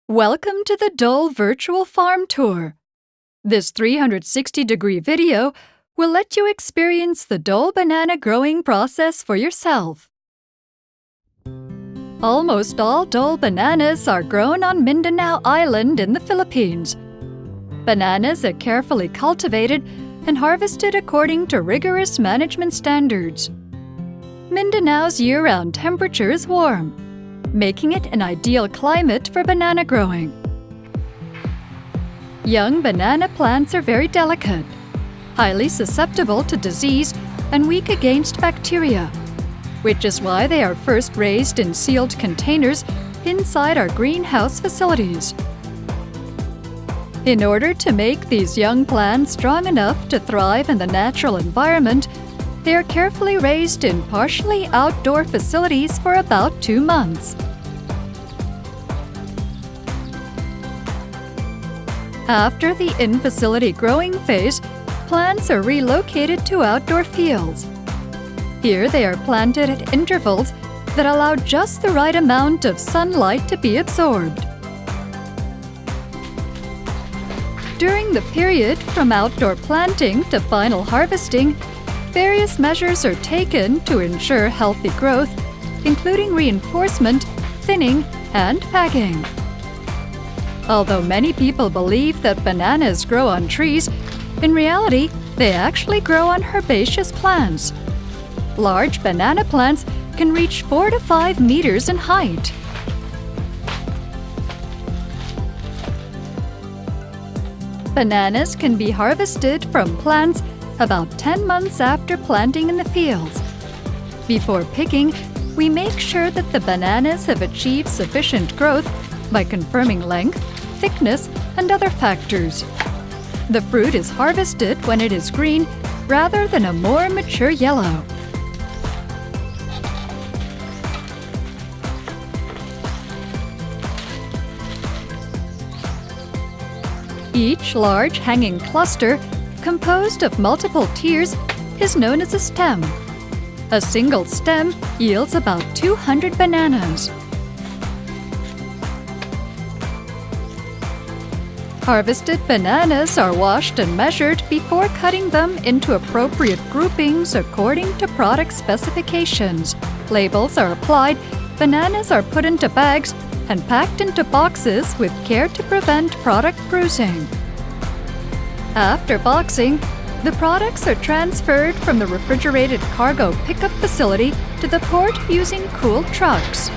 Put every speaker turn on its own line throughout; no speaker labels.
Welcome to the Dole Virtual Farm Tour. This 360-degree video will let you experience the Dole banana growing process for yourself. Almost all Dole bananas are grown on Mindanao Island in the Philippines. Bananas are carefully cultivated and harvested according to rigorous management standards. Mindanao's year-round temperature is warm, making it an ideal climate for banana growing. Young banana plants are very delicate, highly susceptible to disease and weak against bacteria, which is why they are first raised in sealed containers inside our greenhouse facilities. In order to make these young plants strong enough to thrive in the natural environment, they are carefully raised in partially outdoor facilities for about 2 months. After the in-facility growing phase, plants are relocated to outdoor fields. Here they are planted at intervals that allow just the right amount of sunlight to be absorbed. During the period from outdoor planting to final harvesting, various measures are taken to ensure healthy growth, including reinforcement, thinning, and packing. Although many people believe that bananas grow on trees, in reality, they actually grow on herbaceous plants. Large banana plants can reach 4 to 5 meters in height. Bananas can be harvested from plants about 10 months after planting in the fields. Before picking, we make sure that the bananas have achieved sufficient growth by confirming length, thickness, and other factors. The fruit is harvested when it is green rather than a more mature yellow. Each large hanging cluster, composed of multiple tiers, is known as a stem. A single stem yields about 200 bananas. Harvested bananas are washed and measured before cutting them into appropriate groupings according to product specifications. Labels are applied, bananas are put into bags, and packed into boxes with care to prevent product bruising. After boxing, the products are transferred from the refrigerated cargo pickup facility to the port using cooled trucks.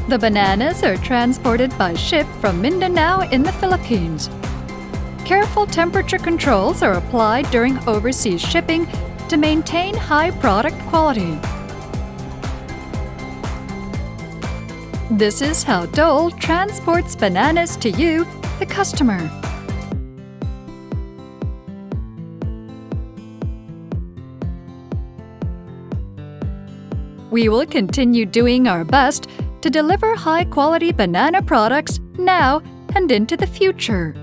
The bananas are transported by ship from Mindanao in the Philippines. Careful temperature controls are applied during overseas shipping to maintain high product quality. This is how Dole transports bananas to you, the customer. We will continue doing our best to deliver high-quality banana products now and into the future.